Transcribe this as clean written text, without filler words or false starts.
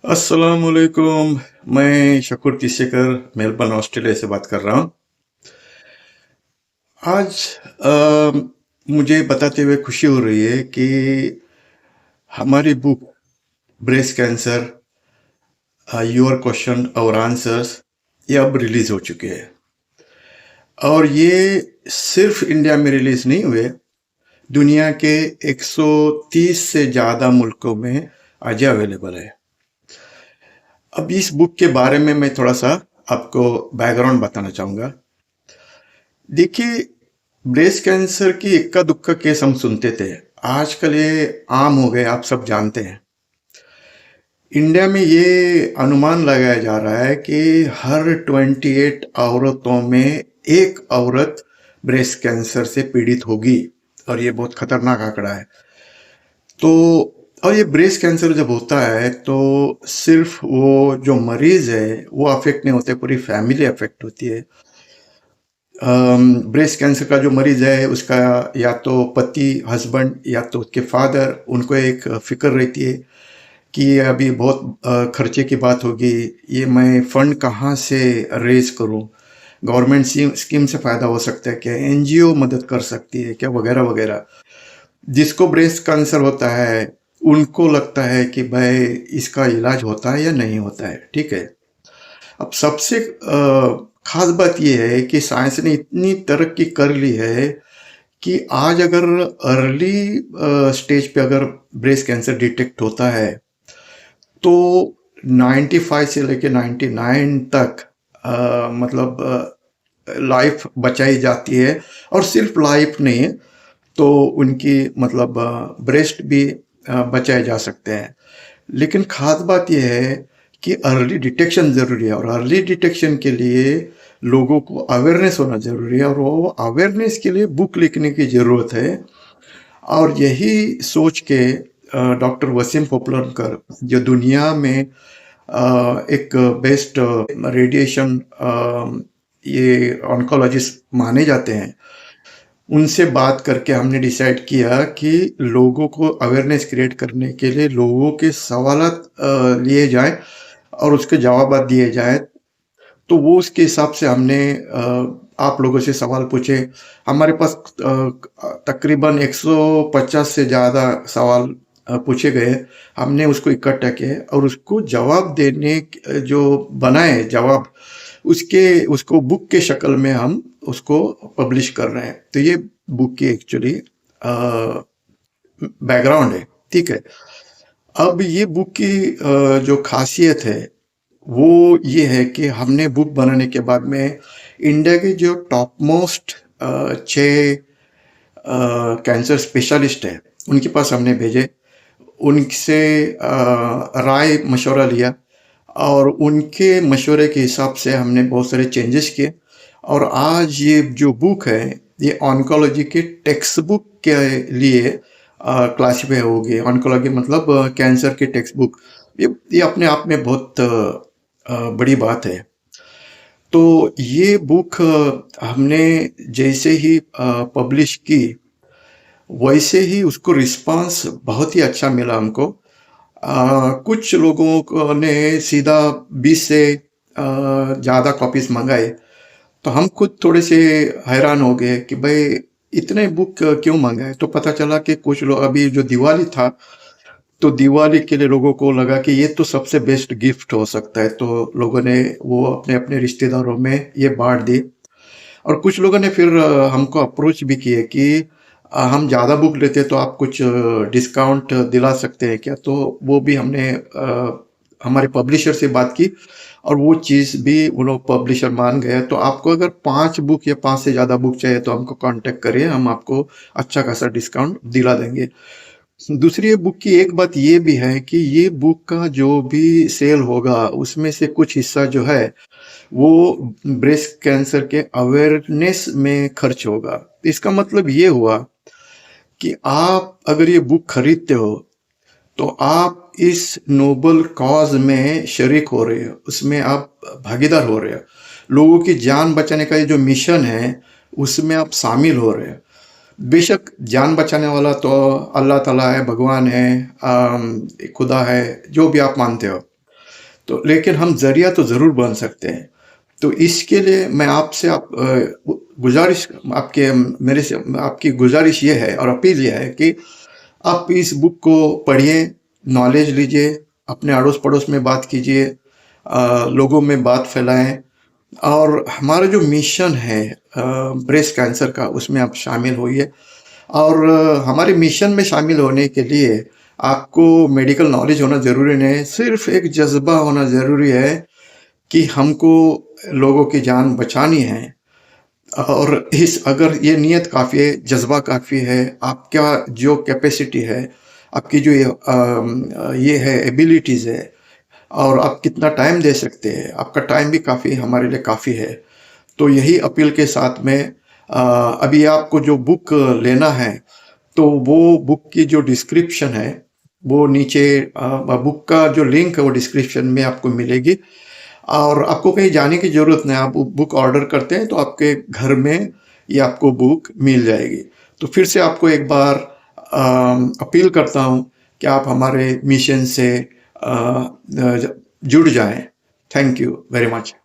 अस्सलामुअलैकुम। मैं Shakoor तिसेकर Melbourne Australia से बात कर रहा हूँ। आज मुझे बताते हुए खुशी हो रही है कि हमारी book breast cancer your question और आंसर्स ये अब रिलीज हो चुके हैं और ये सिर्फ इंडिया में रिलीज नहीं हुए, दुनिया के 130 से ज़्यादा मुल्कों में आज अवेलेबल है। अब इस बुक के बारे में मैं थोड़ा सा आपको बैकग्राउंड बताना चाहूँगा। देखिए, ब्रेस्ट कैंसर की इक्का दुक्का केस हम सुनते थे, आजकल ये आम हो गए, आप सब जानते हैं। इंडिया में ये अनुमान लगाया जा रहा है कि हर 28 औरतों में एक औरत ब्रेस्ट कैंसर से पीड़ित होगी और ये बहुत खतरनाक आंकड़ा है। तो और ये ब्रेस्ट कैंसर जब होता है तो सिर्फ वो जो मरीज है वो अफेक्ट नहीं होते, पूरी फैमिली अफेक्ट होती है। ब्रेस्ट कैंसर का जो मरीज है उसका या तो पति हस्बैंड या तो उसके फादर, उनको एक फिक्र रहती है कि अभी बहुत खर्चे की बात होगी, ये मैं फंड कहाँ से रेज करूं, गवर्नमेंट स्कीम से फ़ायदा हो सकता है क्या, एनजीओ मदद कर सकती है क्या, वगैरह वगैरह। जिसको ब्रेस्ट कैंसर होता है उनको लगता है कि भाई इसका इलाज होता है या नहीं होता है, ठीक है। अब सबसे खास बात यह है कि साइंस ने इतनी तरक्की कर ली है कि आज अगर अर्ली स्टेज पे अगर ब्रेस्ट कैंसर डिटेक्ट होता है तो 95 से लेके 99 तक मतलब लाइफ बचाई जाती है। और सिर्फ लाइफ नहीं, तो उनकी मतलब ब्रेस्ट भी बचाए जा सकते हैं। लेकिन खास बात यह है कि अर्ली डिटेक्शन ज़रूरी है और अर्ली डिटेक्शन के लिए लोगों को अवेयरनेस होना ज़रूरी है और वो अवेयरनेस के लिए बुक लिखने की ज़रूरत है। और यही सोच के डॉक्टर वसीम पोपलनकर, जो दुनिया में एक बेस्ट रेडिएशन ये ऑन्कोलॉजिस्ट माने जाते हैं, उनसे बात करके हमने डिसाइड किया कि लोगों को अवेयरनेस क्रिएट करने के लिए लोगों के सवालात लिए जाए और उसके जवाब दिए जाए। तो वो उसके हिसाब से हमने आप लोगों से सवाल पूछे। हमारे पास तकरीबन 150 से ज़्यादा सवाल पूछे गए। हमने उसको इकट्ठा किया और उसको जवाब देने जो बनाए जवाब, उसको बुक के शक्ल में हम उसको पब्लिश कर रहे हैं। तो ये बुक की एक्चुअली बैकग्राउंड है, ठीक है। अब ये बुक की जो खासियत है वो ये है कि हमने बुक बनाने के बाद में इंडिया के जो टॉप मोस्ट 6 कैंसर स्पेशलिस्ट है उनके पास हमने भेजे, उनसे राय मशवरा लिया और उनके मशवरे के हिसाब से हमने बहुत सारे चेंजेस किए। और आज ये जो बुक है ये ऑन्कोलॉजी के टेक्स्ट बुक के लिए क्लासीफाई हो गई। ऑन्कोलॉजी मतलब कैंसर की टेक्स्ट बुक, ये अपने आप में बहुत बड़ी बात है। तो ये बुक हमने जैसे ही पब्लिश की वैसे ही उसको रिस्पांस बहुत ही अच्छा मिला हमको। कुछ लोगों को ने सीधा 20 से ज़्यादा कॉपीज मंगाए, तो हम खुद थोड़े से हैरान हो गए कि भाई इतने बुक क्यों मंगाए। तो पता चला कि कुछ लोग, अभी जो दिवाली था तो दिवाली के लिए लोगों को लगा कि ये तो सबसे बेस्ट गिफ्ट हो सकता है, तो लोगों ने वो अपने अपने रिश्तेदारों में ये बांट दी। और कुछ लोगों ने फिर हमको अप्रोच भी किए कि हम ज़्यादा बुक लेते तो आप कुछ डिस्काउंट दिला सकते हैं क्या। तो वो भी हमने हमारे पब्लिशर से बात की और वो चीज़ भी वो लोग पब्लिशर मान गए। तो आपको अगर 5 बुक या 5 से ज़्यादा बुक चाहिए तो हमको कांटेक्ट करिए, हम आपको अच्छा खासा डिस्काउंट दिला देंगे। दूसरी ये बुक की एक बात ये भी है कि ये बुक का जो भी सेल होगा उसमें से कुछ हिस्सा जो है वो ब्रेस्ट कैंसर के अवेयरनेस में खर्च होगा। इसका मतलब ये हुआ कि आप अगर ये बुक खरीदते हो तो आप इस नोबल कॉज में शरीक हो रहे हो, उसमें आप भागीदार हो रहे हो। लोगों की जान बचाने का ये जो मिशन है उसमें आप शामिल हो रहे हो। बेशक जान बचाने वाला तो अल्लाह ताला है, भगवान है, खुदा है, जो भी आप मानते हो। तो लेकिन हम ज़रिया तो ज़रूर बन सकते हैं। तो इसके लिए मैं आपसे गुज़ारिश आपके मेरे से आपकी गुज़ारिश ये है और अपील ये है कि आप इस बुक को पढ़िए, नॉलेज लीजिए, अपने अड़ोस-पड़ोस में बात कीजिए, लोगों में बात फैलाएँ और हमारा जो मिशन है ब्रेस्ट कैंसर का, उसमें आप शामिल होइए और हमारे मिशन में शामिल होने के लिए आपको मेडिकल नॉलेज होना ज़रूरी नहीं है, सिर्फ़ एक जज़्बा होना ज़रूरी है कि हमको लोगों की जान बचानी है और इस अगर ये नियत काफ़ी है, जज़्बा काफ़ी है, आपका जो कैपेसिटी है, आपकी जो ये है एबिलिटीज़ है और आप कितना टाइम दे सकते हैं, आपका टाइम भी काफ़ी हमारे लिए काफ़ी है। तो यही अपील के साथ में अभी आपको जो बुक लेना है, तो वो बुक की जो डिस्क्रिप्शन है, वो नीचे बुक का जो लिंक है वो डिस्क्रिप्शन में आपको मिलेगी और आपको कहीं जाने की ज़रूरत नहीं है। आप बुक ऑर्डर करते हैं तो आपके घर में ये आपको बुक मिल जाएगी। तो फिर से आपको एक बार अपील करता हूँ कि आप हमारे मिशन से जुड़ जाएं। Thank you very much.